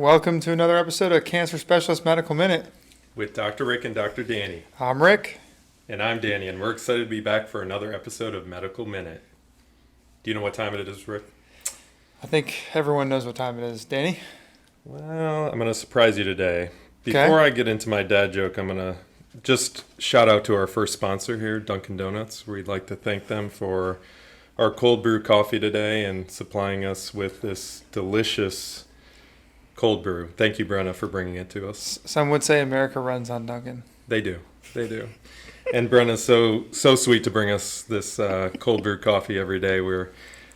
Welcome to another episode of Cancer Specialist Medical Minute. With Dr. Rick and Dr. Danny. I'm Rick. And I'm Danny, and we're excited to be back for another episode of Medical Minute. Do you know what time it is, Rick? I think everyone knows what time it is. Danny? Well, I'm going to surprise you today. Before I get into my dad joke, I'm going to just shout out to our first sponsor here, Dunkin' Donuts. We'd like to thank them for our cold brew coffee today and supplying us with this delicious cold brew. Thank you, Brenna, for bringing it to us. Some would say America runs on Dunkin'. They do. And Brenna's so sweet to bring us this cold brew coffee every day. We're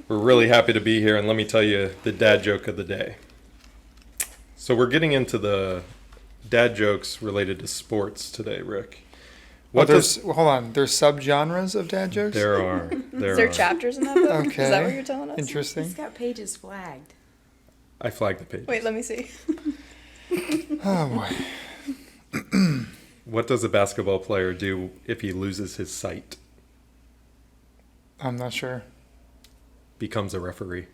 really happy to be here, and let me tell you the dad joke of the day. So we're getting into the dad jokes related to sports today, Rick. Hold on. There's subgenres of dad jokes? There are. Is there chapters in that book? Okay. Is that what you're telling us? Interesting. He's got pages flagged. I flagged the page. Wait, let me see. Oh, boy. What does a basketball player do if he loses his sight? I'm not sure. Becomes a referee.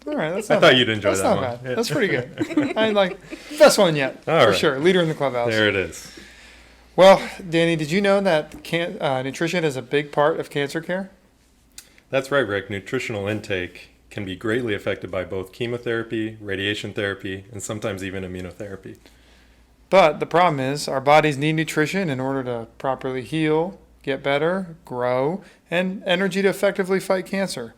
All right, that's I not thought bad. you'd enjoy that's that not one. Bad. Yeah. That's pretty good. I like best one yet, All for right. sure. Leader in the clubhouse. There it is. Well, Danny, did you know that nutrition is a big part of cancer care? That's right, Rick. Nutritional intake can be greatly affected by both chemotherapy, radiation therapy, and sometimes even immunotherapy. But the problem is our bodies need nutrition in order to properly heal, get better, grow, and energy to effectively fight cancer.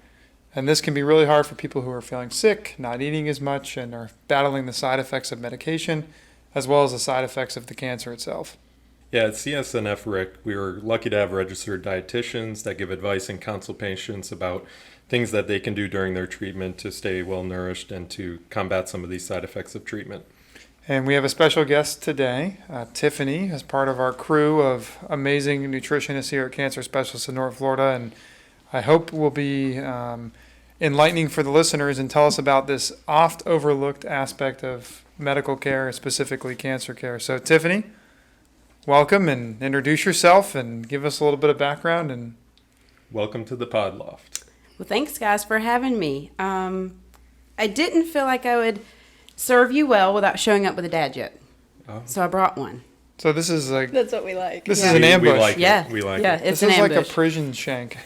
And this can be really hard for people who are feeling sick, not eating as much, and are battling the side effects of medication, as well as the side effects of the cancer itself. Yeah, at CSNF, Rick, we were lucky to have registered dietitians that give advice and counsel patients about things that they can do during their treatment to stay well nourished and to combat some of these side effects of treatment. And we have a special guest today, Tiffany, as part of our crew of amazing nutritionists here at Cancer Specialists in North Florida. And I hope will be enlightening for the listeners and tell us about this oft overlooked aspect of medical care, specifically cancer care. So Tiffany, welcome, and introduce yourself and give us a little bit of background. And Welcome to the Pod Loft. Well, thanks, guys, for having me. I didn't feel like I would serve you well without showing up with a dad joke. Oh. So I brought one. so this is like That's what we like. this Yeah. is an ambush. We like Yeah. it. We like yeah, it. it's This an is ambush. like a prison shank.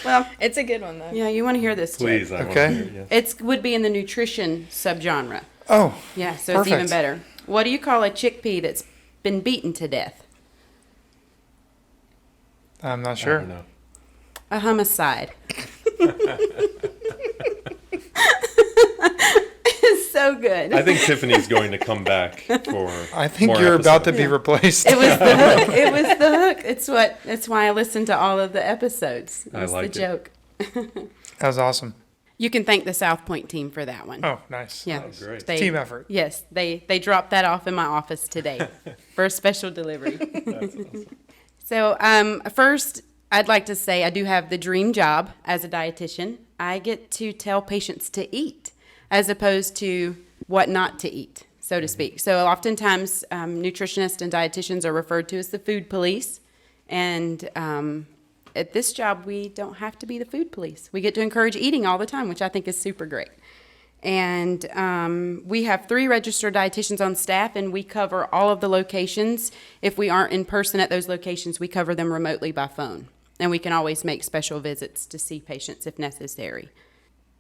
Well, It's a good one, though. yeah, you want to hear this Please, joke. I want to Okay. hear it. Yeah. It would be in the nutrition subgenre. Oh, Yeah, so it's even Perfect. better. What do you call a chickpea that's been beaten to death? I'm not I sure. don't know. A homicide. It's so good. I think Tiffany's going to come back for I think more you're about to episodes. be Yeah. replaced. It was the hook. It was the hook. That's why I listened to all of the episodes. I It's liked the it. joke. That was awesome. You can thank the South Point team for that one. Oh, nice. Yeah. Oh, great. They- Team effort. Yes, they dropped that off in my office today for a special delivery. That's awesome. So first, I'd like to say I do have the dream job as a dietitian. I get to tell patients to eat as opposed to what not to eat, so to speak. So oftentimes, nutritionists and dietitians are referred to as the food police. And at this job, we don't have to be the food police. We get to encourage eating all the time, which I think is super great. And we have 3 registered dietitians on staff, and we cover all of the locations. If we aren't in person at those locations, we cover them remotely by phone. And we can always make special visits to see patients if necessary.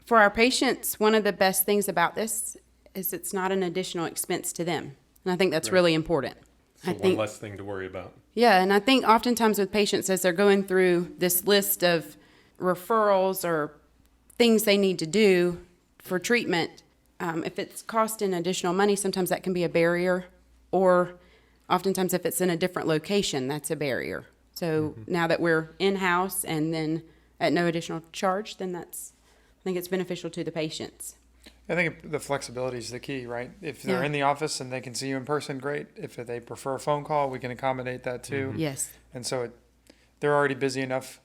For our patients, one of the best things about this is it's not an additional expense to them. And I think that's Right. really important. So I one think, less thing to worry about. yeah, and I think oftentimes with patients, as they're going through this list of referrals or things they need to do for treatment, if it's costing additional money, sometimes that can be a barrier. Or oftentimes if it's in a different location, that's a barrier. So now that we're in-house and then at no additional charge, then I think it's beneficial to the patients. I think the flexibility is the key, right? If they're Yeah. in the office and they can see you in person, great. If they prefer a phone call, we can accommodate that too. Yes. And so they're already busy enough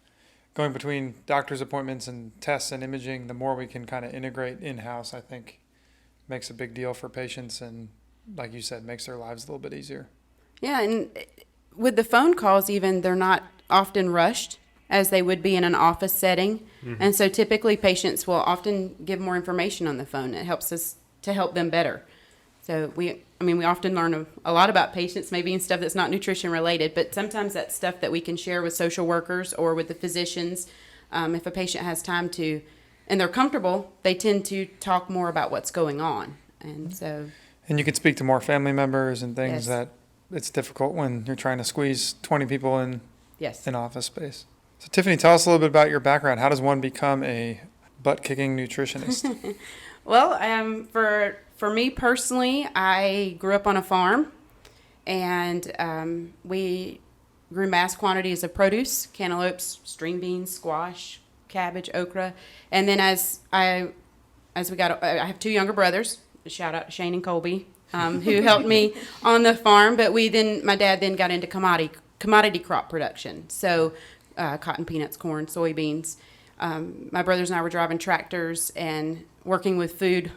going between doctor's appointments and tests and imaging. The more we can kind of integrate in-house, I think makes a big deal for patients and, like you said, makes their lives a little bit easier. Yeah, and with the phone calls even, they're not often rushed. as they would be in an office setting. And so typically patients will often give more information on the phone. It helps us to help them better. So we often learn a lot about patients, maybe in stuff that's not nutrition related, but sometimes that's stuff that we can share with social workers or with the physicians. If a patient has time to, and they're comfortable, they tend to talk more about what's going on. And so. And you can speak to more family members and Yes. things that it's difficult when you're trying to squeeze 20 people in Yes. an office space. So Tiffany, tell us a little bit about your background. How does one become a butt-kicking nutritionist? Well, for me personally, I grew up on a farm, and we grew mass quantities of produce: cantaloupes, string beans, squash, cabbage, okra. And then I have two younger brothers. Shout out to Shane and Colby, who helped me on the farm. But my dad then got into commodity crop production. So cotton, peanuts, corn, soybeans. My brothers and I were driving tractors and working with food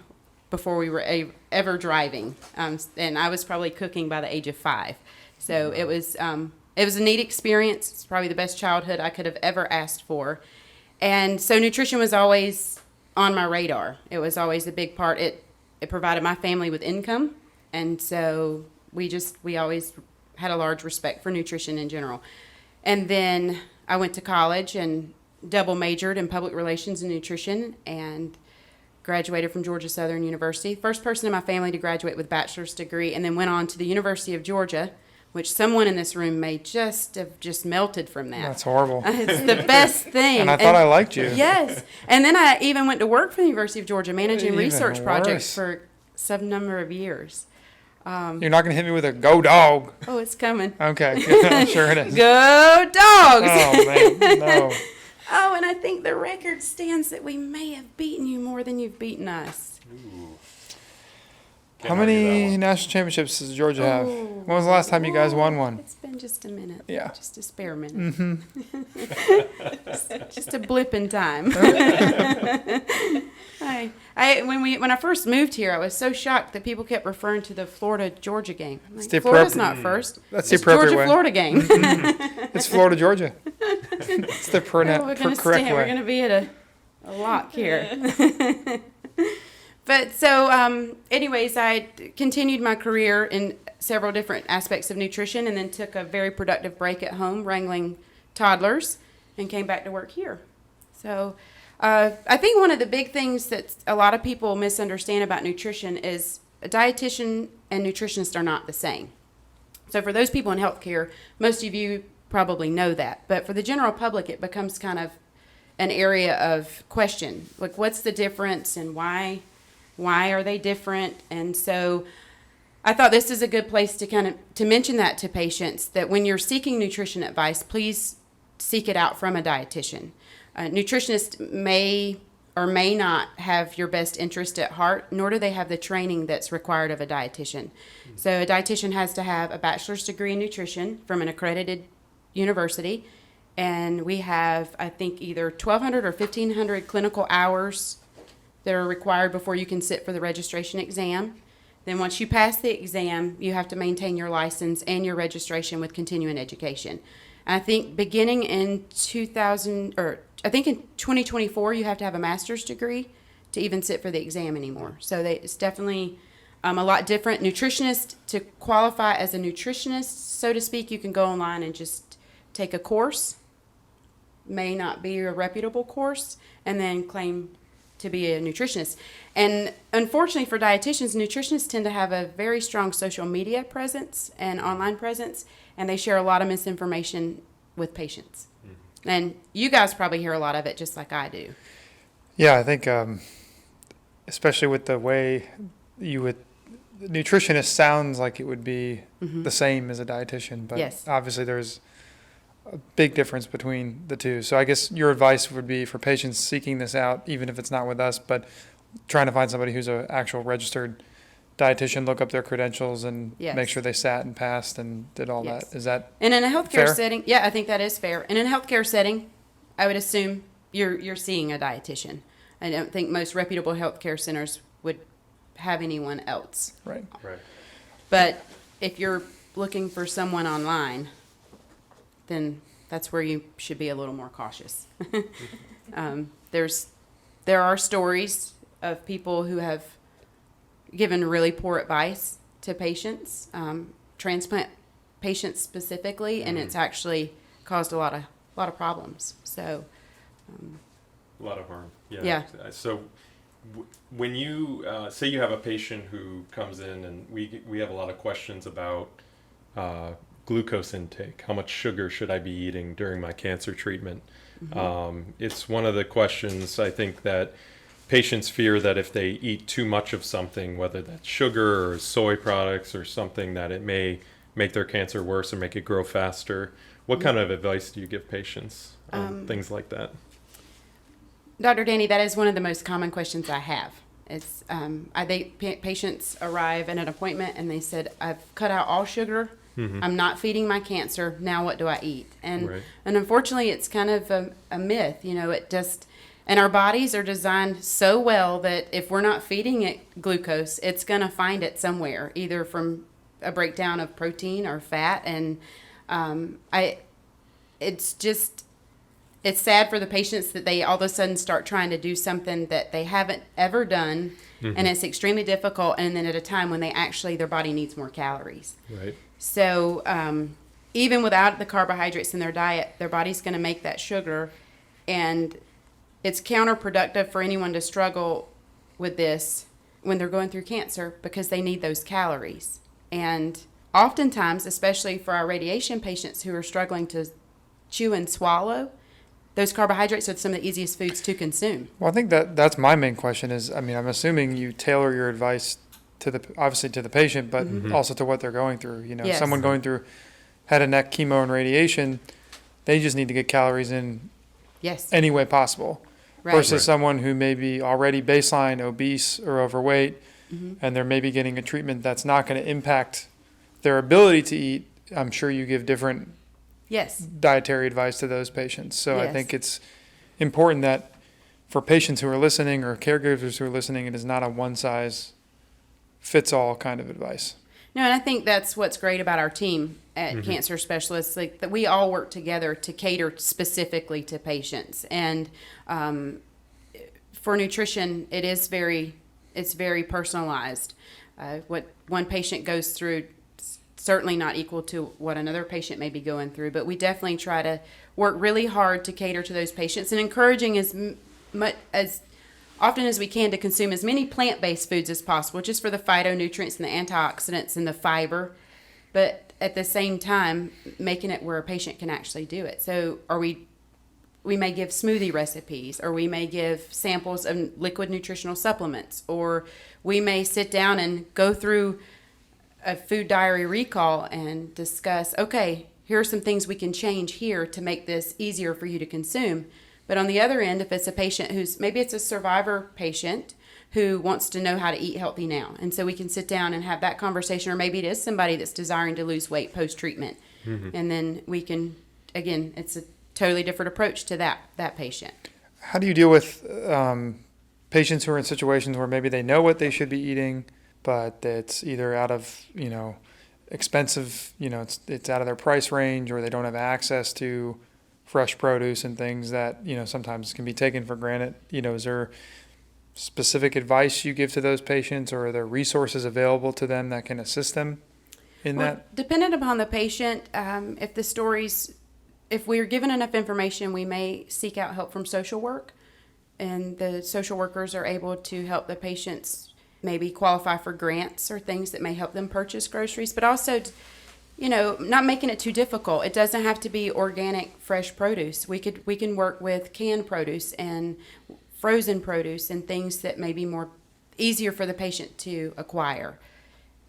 before we were ever driving. And I was probably cooking by the age of 5. So it was a neat experience. It's probably the best childhood I could have ever asked for. And so nutrition was always on my radar. It was always a big part. It provided my family with income. And so we always had a large respect for nutrition in general. And then I went to college and double majored in public relations and nutrition and graduated from Georgia Southern University. First person in my family to graduate with a bachelor's degree, and then went on to the University of Georgia, which someone in this room may have melted from that. That's horrible. It's the best thing. And I thought I liked you. Yes. And then I even went to work for the University of Georgia, managing Even research projects worse. for some number of years. You're not going to hit me with a go dog. Oh, it's coming. Okay, I'm sure it is. Go Dogs! Oh, man, no. Oh, and I think the record stands that we may have beaten you more than you've beaten us. How many national championships does Georgia have? When was the last time you guys won one? It's been just a minute. Yeah. Just a spare minute. just a blip in time. When I first moved here, I was so shocked that people kept referring to the Florida-Georgia game. I'm like, the Florida's not first. That's the It's appropriate way. Georgia-Florida game. It's Florida, Georgia. It's the We're gonna correct stand. We're way. gonna be at a lock here. But so, anyways, I continued my career in several different aspects of nutrition, and then took a very productive break at home wrangling toddlers, and came back to work here. So, I think one of the big things that a lot of people misunderstand about nutrition is a dietitian and nutritionist are not the same. So for those people in healthcare, most of you probably know that. But for the general public, it becomes kind of an area of question. Like, what's the difference and why are they different? And so I thought this is a good place to mention that to patients, that when you're seeking nutrition advice, please seek it out from a dietitian. A nutritionist may or may not have your best interest at heart, nor do they have the training that's required of a dietitian. So a dietitian has to have a bachelor's degree in nutrition from an accredited university, and we have, I think, either 1,200 or 1,500 clinical hours that are required before you can sit for the registration exam. Then once you pass the exam, you have to maintain your license and your registration with continuing education. I think beginning in 2024, you have to have a master's degree to even sit for the exam anymore. So it's definitely a lot different. Nutritionist, to qualify as a nutritionist, so to speak, you can go online and just take a course, may not be a reputable course, and then claim to be a nutritionist. And unfortunately for dietitians, nutritionists tend to have a very strong social media presence and online presence, and they share a lot of misinformation with patients. And you guys probably hear a lot of it just like I do. Yeah, I think especially with the way nutritionist sounds like it would be the same as a dietitian, but Yes. obviously there's a big difference between the two. So I guess your advice would be for patients seeking this out, even if it's not with us, but trying to find somebody who's an actual registered dietitian, look up their credentials and Yes. make sure they sat and passed and did all Yes. that. Is that And in a healthcare fair? setting, yeah, I think that is fair. And in a healthcare setting, I would assume you're seeing a dietitian. I don't think most reputable healthcare centers would have anyone else. right? Right. But if you're looking for someone online, then that's where you should be a little more cautious. There are stories of people who have given really poor advice to patients, transplant patients specifically, and it's actually caused a lot of problems. So, A lot of harm. Yeah. So, when you say you have a patient who comes in, and we have a lot of questions about glucose intake. How much sugar should I be eating during my cancer treatment? It's one of the questions I think that patients fear, that if they eat too much of something, whether that's sugar or soy products or something, that it may make their cancer worse or make it grow faster. What kind of advice do you give patients on things like that? Dr. Danny, that is one of the most common questions I have. It's patients arrive at an appointment and they said, "I've cut out all sugar. I'm not feeding my cancer. Now what do I eat?" And Right. and unfortunately, it's kind of a myth. And our bodies are designed so well that if we're not feeding it glucose, it's going to find it somewhere, either from a breakdown of protein or fat. And it's sad for the patients that they all of a sudden start trying to do something that they haven't ever done, and it's extremely difficult, and then at a time when their body needs more calories. Right. So even without the carbohydrates in their diet, their body's going to make that sugar, and it's counterproductive for anyone to struggle with this when they're going through cancer, because they need those calories. And oftentimes, especially for our radiation patients who are struggling to chew and swallow, those carbohydrates are some of the easiest foods to consume. Well, I think that's my main question is, I mean, I'm assuming you tailor your advice obviously to the patient, but also to what they're going through. Yes. Someone going through head and neck chemo and radiation, they just need to get calories in Yes. any way possible. Right. Versus Right. someone who may be already baseline obese or overweight, and they're maybe getting a treatment that's not going to impact their ability to eat. I'm sure you give different Yes. dietary advice to those patients. So I Yes. think it's important that for patients who are listening or caregivers who are listening, it is not a one size fits all kind of advice. No, and I think that's what's great about our team at Cancer Specialists, like that we all work together to cater specifically to patients. And for nutrition, it's very personalized. What one patient goes through certainly not equal to what another patient may be going through, but we definitely try to work really hard to cater to those patients and encouraging as often as we can to consume as many plant-based foods as possible, just for the phytonutrients and the antioxidants and the fiber, but at the same time making it where a patient can actually do it. So we may give smoothie recipes, or we may give samples of liquid nutritional supplements, or we may sit down and go through a food diary recall and discuss, okay, here are some things we can change here to make this easier for you to consume. But on the other end, if it's a patient maybe it's a survivor patient who wants to know how to eat healthy now, and so we can sit down and have that conversation, or maybe it is somebody that's desiring to lose weight post-treatment. And then we can, again, it's a totally different approach to that patient. How do you deal with patients who are in situations where maybe they know what they should be eating, but it's either out of, expensive, it's out of their price range, or they don't have access to fresh produce and things that, sometimes can be taken for granted? Is there specific advice you give to those patients, or are there resources available to them that can assist them in that? Dependent upon the patient, if we're given enough information, we may seek out help from social work, and the social workers are able to help the patients maybe qualify for grants or things that may help them purchase groceries, but also, not making it too difficult. It doesn't have to be organic, fresh produce. We can work with canned produce and frozen produce and things that may be more easier for the patient to acquire.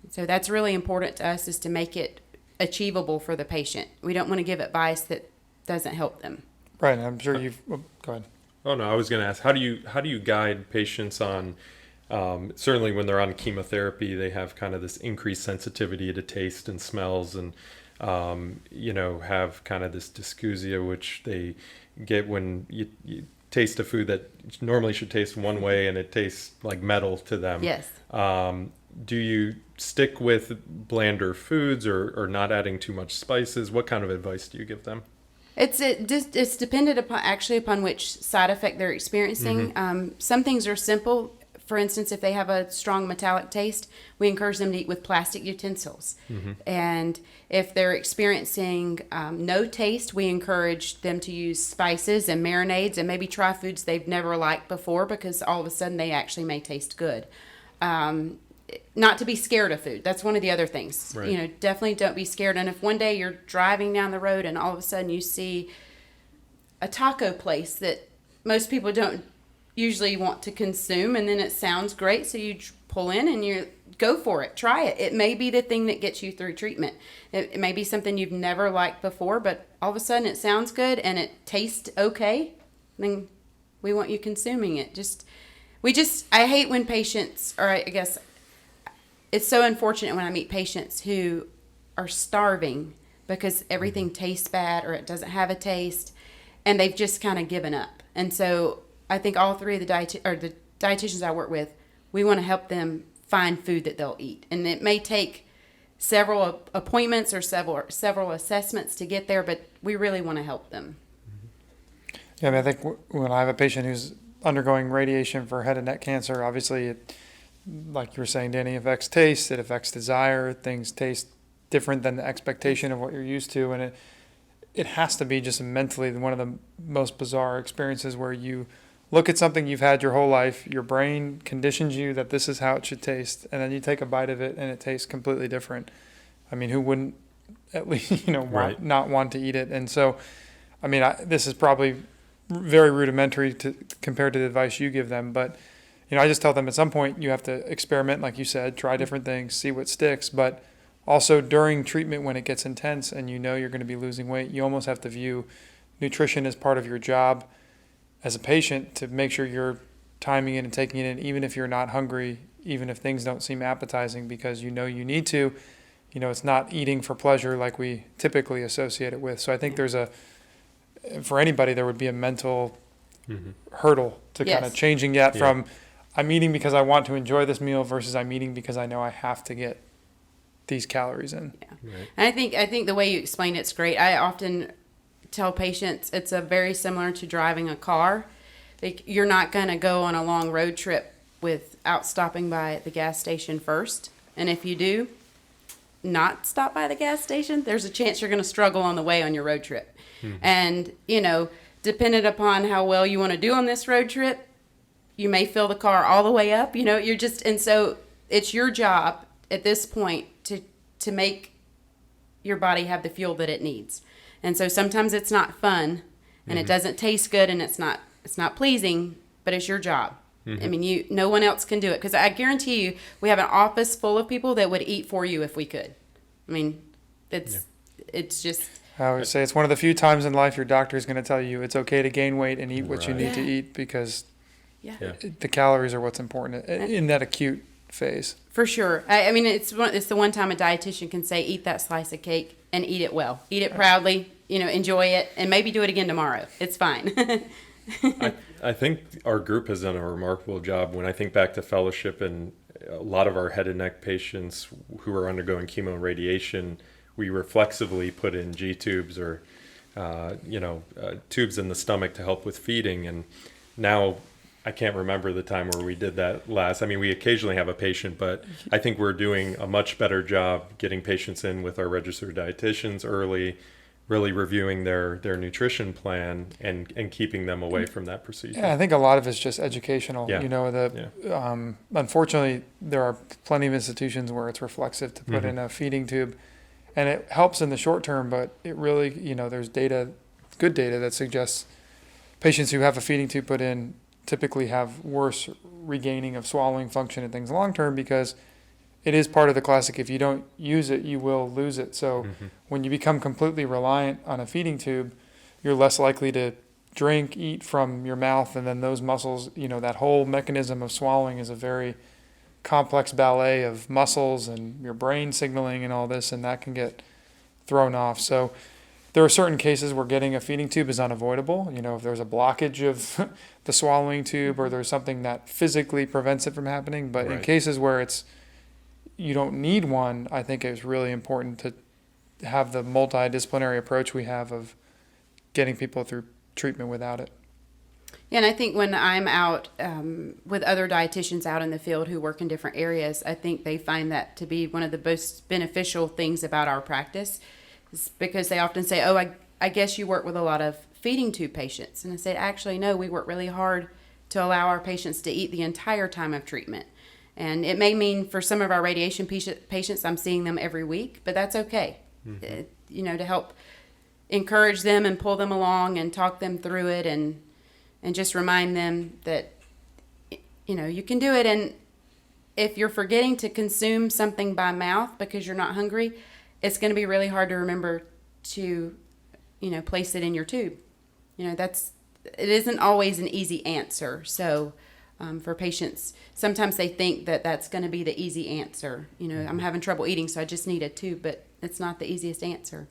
So that's really important to us, is to make it achievable for the patient. We don't want to give advice that doesn't help them. Right. I'm sure go ahead. Oh no, I was going to ask, how do you guide patients on, certainly when they're on chemotherapy, they have kind of this increased sensitivity to taste and smells, and have kind of this dysgeusia, which they get when you taste a food that normally should taste one way and it tastes like metal to them. Yes. Do you stick with blander foods, or not adding too much spices? What kind of advice do you give them? It's dependent upon which side effect they're experiencing. Some things are simple. For instance, if they have a strong metallic taste, we encourage them to eat with plastic utensils. And if they're experiencing no taste, we encourage them to use spices and marinades and maybe try foods they've never liked before, because all of a sudden they actually may taste good. Not to be scared of food. That's one of the other things. Right. Definitely don't be scared. And if one day you're driving down the road and all of a sudden you see a taco place that most people don't usually want to consume, and then it sounds great, so you pull in and you go for it. Try it. It may be the thing that gets you through treatment. It may be something you've never liked before, but all of a sudden it sounds good and it tastes okay. Then we want you consuming it. I hate when patients, or I guess it's so unfortunate when I meet patients who are starving because everything tastes bad or it doesn't have a taste, and they've just kind of given up. And so I think all three of the dietitians I work with, we want to help them find food that they'll eat. And it may take several appointments or several assessments to get there, but we really want to help them. Yeah, I mean, I think when I have a patient who's undergoing radiation for head and neck cancer, obviously it, like you were saying, Danny, affects taste, it affects desire, things taste different than the expectation of what you're used to, and it has to be just mentally one of the most bizarre experiences where you look at something you've had your whole life, your brain conditions you that this is how it should taste, and then you take a bite of it and it tastes completely different. I mean, who wouldn't at least, Right. not want to eat it? And so, I mean, this is probably very rudimentary compared to the advice you give them, but I just tell them at some point you have to experiment, like you said, try different things, see what sticks. But also during treatment, when it gets intense and you're going to be losing weight, you almost have to view nutrition as part of your job as a patient to make sure you're timing it and taking it in, even if you're not hungry, even if things don't seem appetizing, because you need to. It's not eating for pleasure like we typically associate it with. So I think for anybody, there would be a mental hurdle to kind of changing that from I'm eating because I want to enjoy this meal versus I'm eating because I know I have to get these calories in. Yeah. Right. And I think the way you explain it's great. I often tell patients it's very similar to driving a car. Like, you're not going to go on a long road trip without stopping by the gas station first. And if you do not stop by the gas station, there's a chance you're going to struggle on the way on your road trip. And, dependent upon how well you want to do on this road trip, you may fill the car all the way up, and so it's your job at this point to make your body have the fuel that it needs. And so sometimes it's not fun and it doesn't taste good and it's not pleasing, but it's your job. I mean, no one else can do it, because I guarantee you we have an office full of people that would eat for you if we could. I mean, it's just... I would say it's one of the few times in life your doctor is going to tell you it's okay to gain weight and eat what you need to eat, because the calories are what's important in that acute phase. For sure. I mean, it's the one time a dietitian can say, eat that slice of cake and eat it well. Eat it proudly, enjoy it, and maybe do it again tomorrow. It's fine. I think our group has done a remarkable job. When I think back to fellowship and a lot of our head and neck patients who are undergoing chemo and radiation, we reflexively put in G-tubes or, tubes in the stomach to help with feeding. And now I can't remember the time where we did that last. I mean, we occasionally have a patient, but I think we're doing a much better job getting patients in with our registered dietitians early, really reviewing their nutrition plan and keeping them away from that procedure. Yeah, I think a lot of it's just educational. Unfortunately, there are plenty of institutions where it's reflexive to put in a feeding tube, and it helps in the short term, but it really, there's good data that suggests patients who have a feeding tube put in typically have worse regaining of swallowing function and things long term, because it is part of the classic, if you don't use it, you will lose it. So when you become completely reliant on a feeding tube, you're less likely to drink, eat from your mouth, and then those muscles, that whole mechanism of swallowing is a very complex ballet of muscles and your brain signaling and all this, and that can get thrown off. So there are certain cases where getting a feeding tube is unavoidable. If there's a blockage of the swallowing tube or there's something that physically prevents it from happening. But in cases where you don't need one, I think it's really important to have the multidisciplinary approach we have of getting people through treatment without it. Yeah, and I think when I'm out with other dietitians out in the field who work in different areas, I think they find that to be one of the most beneficial things about our practice, is because they often say, oh, I guess you work with a lot of feeding tube patients. And I said, actually, no, we work really hard to allow our patients to eat the entire time of treatment. And it may mean for some of our radiation patients, I'm seeing them every week, but that's okay. To help encourage them and pull them along and talk them through it and just remind them that, you can do it. And if you're forgetting to consume something by mouth because you're not hungry, it's going to be really hard to remember to, place it in your tube. It isn't always an easy answer. So for patients, sometimes they think that that's going to be the easy answer. I'm having trouble eating, so I just need a tube, but it's not the easiest answer.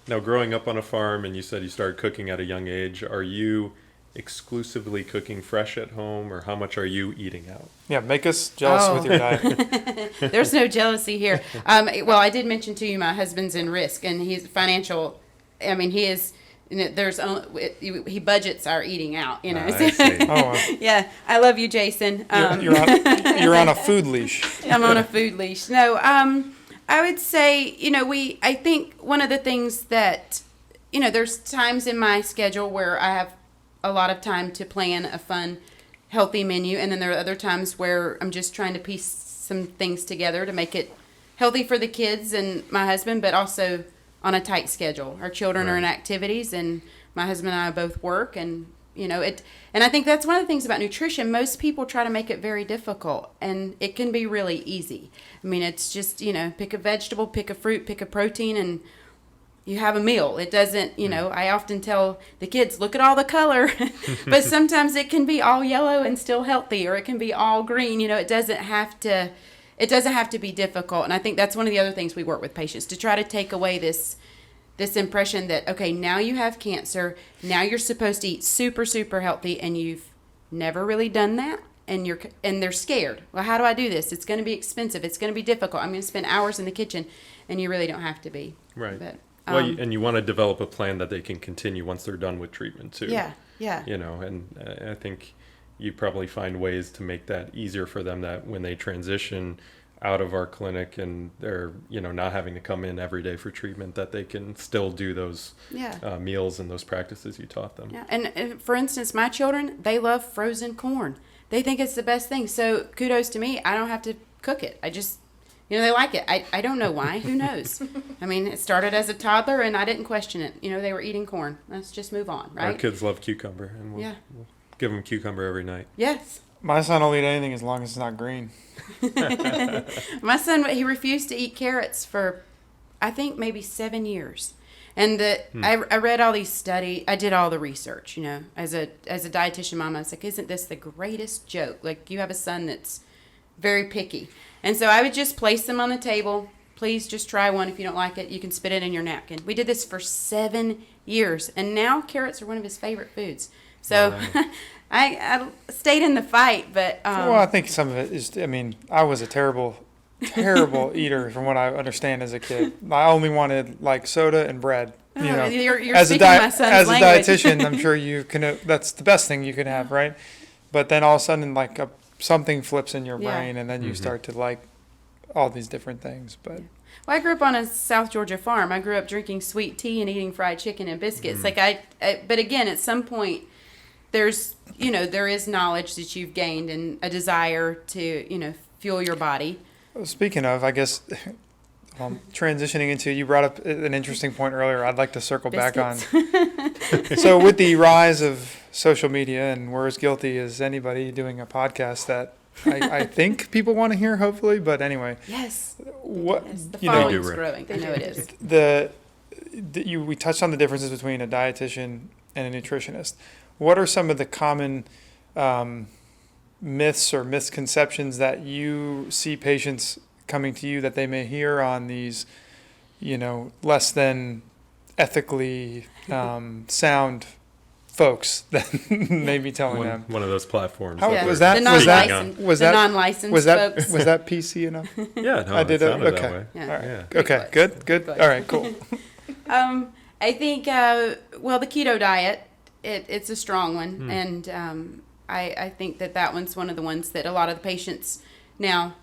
Now, growing up on a farm, and you said you started cooking at a young age, are you exclusively cooking fresh at home, or how much are you eating out? Yeah, make us jealous with your diet. There's no jealousy here. Well, I did mention to you my husband's in risk, and he's financial. I mean, he is. There's only, he budgets our eating out. I see. Oh, wow. Yeah, I love you, Jason. You're on a food leash. I'm on a food leash. No, I would say, I think one of the things that, there's times in my schedule where I have a lot of time to plan a fun, healthy menu. And then there are other times where I'm just trying to piece some things together to make it healthy for the kids and my husband, but also on a tight schedule. Our children are in activities and my husband and I both work and, and I think that's one of the things about nutrition. Most people try to make it very difficult and it can be really easy. I mean, it's just, pick a vegetable, pick a fruit, pick a protein, and you have a meal. It doesn't, I often tell the kids, look at all the color, but sometimes it can be all yellow and still healthy, or it can be all green. It doesn't have to be difficult. And I think that's one of the other things we work with patients, to try to take away this impression that, okay, now you have cancer, now you're supposed to eat super, super healthy, and you've never really done that. And they're scared. Well, how do I do this? It's going to be expensive. It's going to be difficult. I'm going to spend hours in the kitchen, and you really don't have to be. Right. But, and you want to develop a plan that they can continue once they're done with treatment too. Yeah. And I think you probably find ways to make that easier for them, that when they transition out of our clinic and they're, not having to come in every day for treatment, that they can still do those meals and those practices you taught them. Yeah. And for instance, my children, they love frozen corn. They think it's the best thing. So kudos to me. I don't have to cook it. I just, they like it. I don't know why. Who knows? I mean, it started as a toddler and I didn't question it. They were eating corn. Let's just move on, right? Our kids love cucumber, and we'll give them cucumber every night. Yes. My son will eat anything as long as it's not green. My son, he refused to eat carrots for, I think, maybe 7 years. And I read all these studies. I did all the research, as a dietitian mom. I was like, isn't this the greatest joke? Like, you have a son that's very picky. And so I would just place them on the table. Please just try one. If you don't like it, you can spit it in your napkin. We did this for 7 years. And now carrots are one of his favorite foods. So I stayed in the fight. But well, I think some of it is, I was a terrible eater from what I understand as a kid. I only wanted like soda and bread. You're as speaking my son's language. Dietitian, I'm sure you can. That's the best thing you can have, right? But then all of a sudden, like something flips in your brain, and then you start to like all these different things. But well, I grew up on a South Georgia farm. I grew up drinking sweet tea and eating fried chicken and biscuits. Like but again, at some point, there's there is knowledge that you've gained and a desire to fuel your body. Speaking of, I guess, transitioning into, you brought up an interesting point earlier. I'd like to circle back on. So with the rise of social media, and we're as guilty as anybody doing a podcast that I think people want to hear, hopefully. But anyway. Yes. The following's growing. I know it is. We touched on the differences between a dietitian and a nutritionist. What are some of the common myths or misconceptions that you see patients coming to you that they may hear on these, less than ethically sound folks that may be telling them? One of those platforms. How, that was they're that non-licensed was that folks. was that PC enough? Yeah, no, I did it sounded okay. that way. Yeah. Yeah. Okay, good. All right, cool. I think, well, the keto diet, it's a strong one. And I think that one's one of the ones that a lot of the patients now,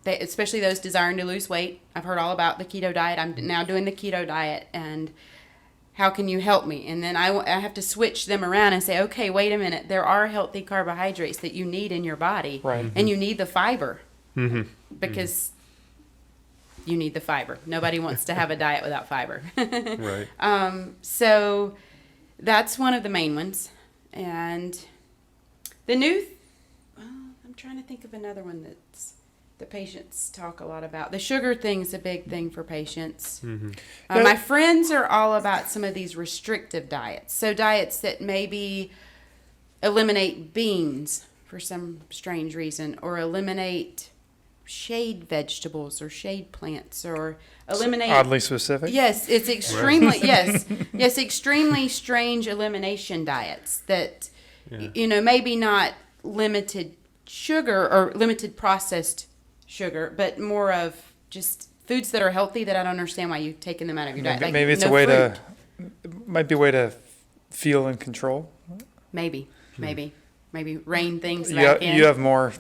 especially those desiring to lose weight. I've heard all about the keto diet. I'm now doing the keto diet, and how can you help me? And then I have to switch them around and say, okay, wait a minute. There are healthy carbohydrates that you need in your body, Right. and you need the fiber because you need the fiber. Nobody wants to have a diet without fiber. Right. So that's one of the main ones. And the I'm trying to think of another one that's the patients talk a lot about. The sugar thing's a big thing for patients. My friends are all about some of these restrictive diets. So diets that maybe eliminate beans for some strange reason, or eliminate shade vegetables or shade plants, or eliminate Oddly specific. Yes, it's extremely yes, extremely strange elimination diets that maybe not limited sugar or limited processed sugar, but more of just foods that are healthy that I don't understand why you've taken them out of your diet. Like Maybe it's no a way fruit. might be a way to feel in control. Maybe rein things You back have, in. you have more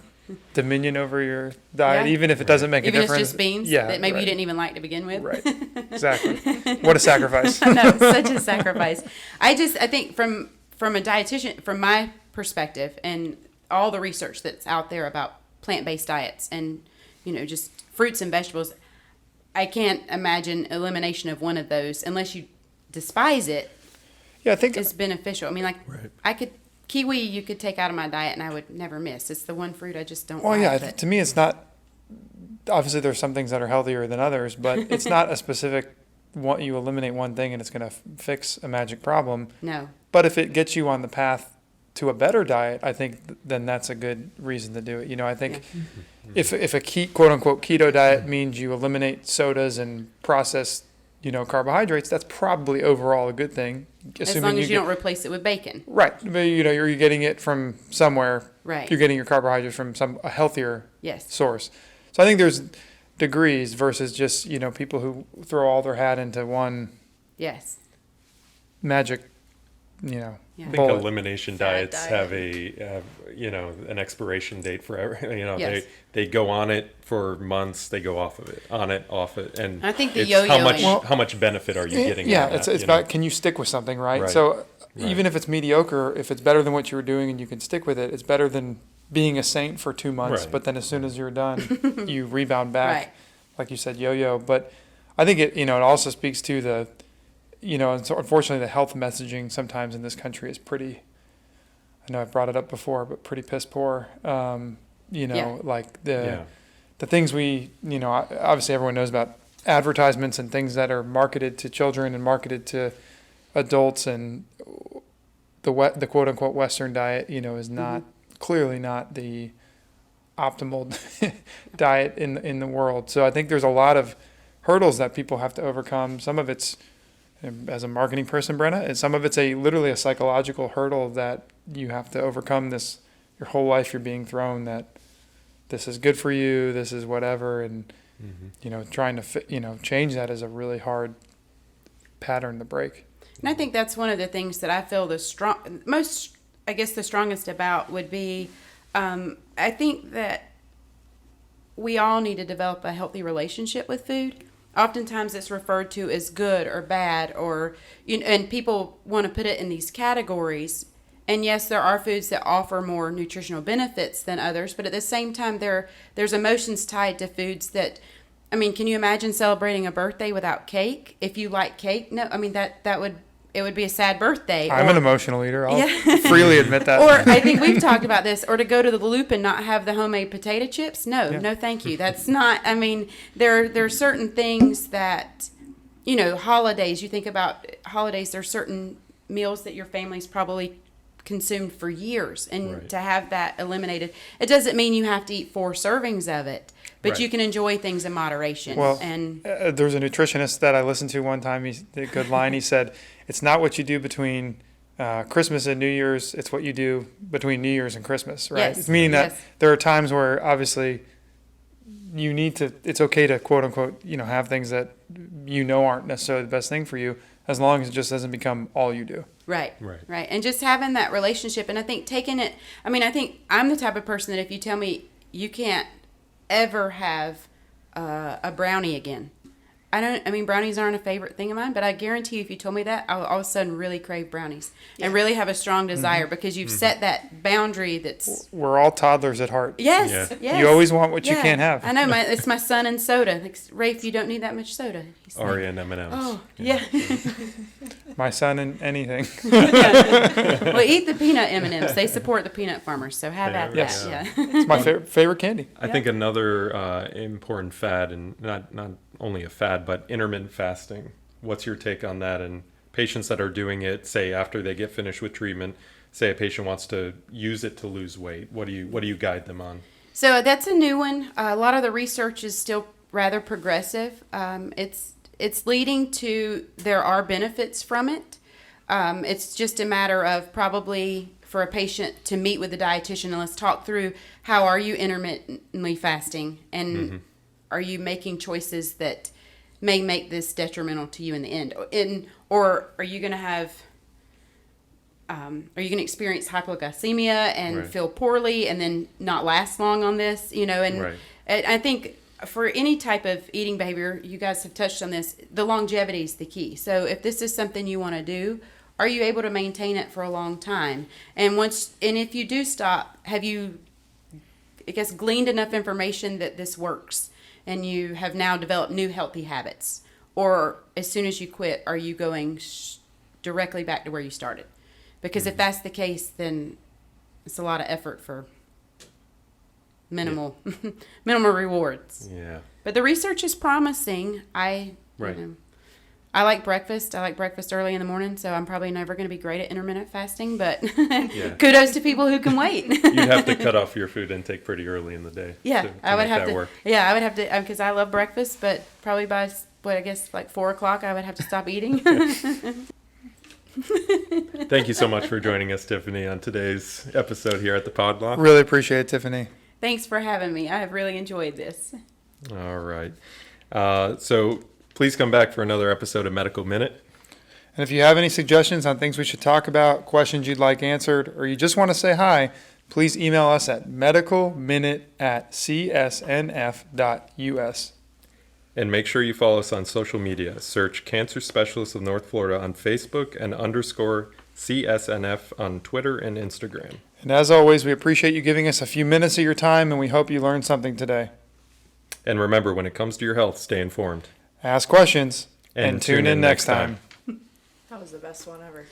dominion over your diet, Yeah. even if it doesn't make Even a if it's difference. just beans that maybe you didn't even like to begin with. Right. Exactly. What a sacrifice. No, such a sacrifice. I think from a dietitian, from my perspective, and all the research that's out there about plant-based diets and just fruits and vegetables, I can't imagine elimination of one of those unless you despise it Yeah, I think is beneficial. I mean, like kiwi you could take out of my diet and I would never miss. It's the one fruit I just don't Well, like. yeah, but to me, it's not. Obviously, there's some things that are healthier than others, but it's not a specific. You eliminate one thing and it's going to fix a magic problem. no. But if it gets you on the path to a better diet, I think then that's a good reason to do it. I think if a quote unquote keto diet means you eliminate sodas and processed carbohydrates, that's probably overall a good thing. As long as you don't replace it with bacon. Right, but you're getting it from somewhere. Right. You're getting your carbohydrates from a healthier Yes. source. So I think there's degrees versus just people who throw all their hat into one Yes. magic Yeah. I think bullet. elimination Fad diets diet. have an expiration date forever. Yes. They go on it for months. They go off of it, on it, off it, and I think the it's how much yo-yoing- how much benefit are you getting? Yeah, out of it's that, about can you stick with something, right? Right. So Right. even if it's mediocre, if it's better than what you were doing and you can stick with it, it's better than being a saint for 2 months, Right. but then as soon as you're done, you rebound back, Right. like you said, yo-yo. But I think it also speaks to the, and so unfortunately the health messaging sometimes in this country is pretty. I know I've brought it up before, but pretty piss poor. Yeah. Like Yeah. the things we, obviously everyone knows about advertisements and things that are marketed to children and marketed to adults, and the quote unquote Western diet, is not clearly not the optimal diet in the world. So I think there's a lot of hurdles that people have to overcome. Some of it's, as a marketing person, Brenna, and some of it's literally a psychological hurdle that you have to overcome. This your whole life you're being thrown that this is good for you, this is whatever, and trying to change that is a really hard pattern to break. And I think that's one of the things that I feel the strongest about would be, I think that we all need to develop a healthy relationship with food. Oftentimes it's referred to as good or bad, or and people want to put it in these categories. And yes, there are foods that offer more nutritional benefits than others, but at the same time, there's emotions tied to foods that, can you imagine celebrating a birthday without cake? If you like cake, no, it would be a sad birthday. I'm an emotional eater. I'll freely admit that. Or I think we've talked about this, or to go to the Loop and not have the homemade potato chips. No, thank you. That's not, there are certain things that, holidays, you think about holidays, there's certain meals that your family's probably consumed for years, and Right. to have that eliminated, it doesn't mean you have to eat 4 servings of it, but Right. you can enjoy things in moderation. Well, and there's a nutritionist that I listened to one time. A good line. He said, "It's not what you do between Christmas and New Year's. It's what you do between New Year's and Christmas." Right? Yes, It's meaning that yes. there are times where obviously you need to, it's okay to quote unquote, have things that aren't necessarily the best thing for you, as long as it just doesn't become all you do. Right. Right. Right. And just having that relationship. And I think taking it, I think I'm the type of person that if you tell me you can't ever have a brownie again, brownies aren't a favorite thing of mine, but I guarantee you if you told me that, I'll all of a sudden really crave brownies and really have a strong desire because you've set that boundary that's... We're all toddlers at heart. Yes, Yeah. yes. You always want what you can't have. I know, it's my son and soda. Like, Rafe, you don't need that much soda. He's like, Aria and M&M's. oh, yeah. My son and anything. Well, eat the peanut M&Ms. They support the peanut farmers, so have at Yes. that. Yeah. It's my favorite candy. I think another important fad, and not only a fad, but intermittent fasting. What's your take on that? And patients that are doing it, say after they get finished with treatment, say a patient wants to use it to lose weight. What do you guide them on? So that's a new one. A lot of the research is still rather progressive. It's leading to there are benefits from it. It's just a matter of probably for a patient to meet with a dietitian and let's talk through how are you intermittently fasting and are you making choices that may make this detrimental to you in the end? Or are you going to have are you going to experience hypoglycemia and Right. feel poorly and then not last long on this? And Right. I think for any type of eating behavior, you guys have touched on this, the longevity is the key. So if this is something you want to do, are you able to maintain it for a long time? And if you do stop, have you, I guess, gleaned enough information that this works and you have now developed new healthy habits? Or as soon as you quit, are you going directly back to where you started? Because if that's the case, then it's a lot of effort for minimal rewards. Yeah. But the research is promising. Right. I like breakfast. I like breakfast early in the morning, so I'm probably never going to be great at intermittent fasting, but kudos to people who can wait. You'd have to cut off your food intake pretty early in the day. Yeah, to I would make have that to. work. Yeah, I would have to because I love breakfast, but probably by like 4 o'clock, I would have to stop eating. Thank you so much for joining us, Tiffany, on today's episode here at the Podlock. Really appreciate it, Tiffany. Thanks for having me. I have really enjoyed this. All right. So please come back for another episode of Medical Minute. And if you have any suggestions on things we should talk about, questions you'd like answered, or you just want to say hi, please email us at medicalminute@csnf.us. And make sure you follow us on social media. Search Cancer Specialists of North Florida on Facebook and _CSNF on Twitter and Instagram. And as always, we appreciate you giving us a few minutes of your time, and we hope you learned something today. And remember, when it comes to your health, stay informed. Ask questions And and tune in next time. That was the best one ever.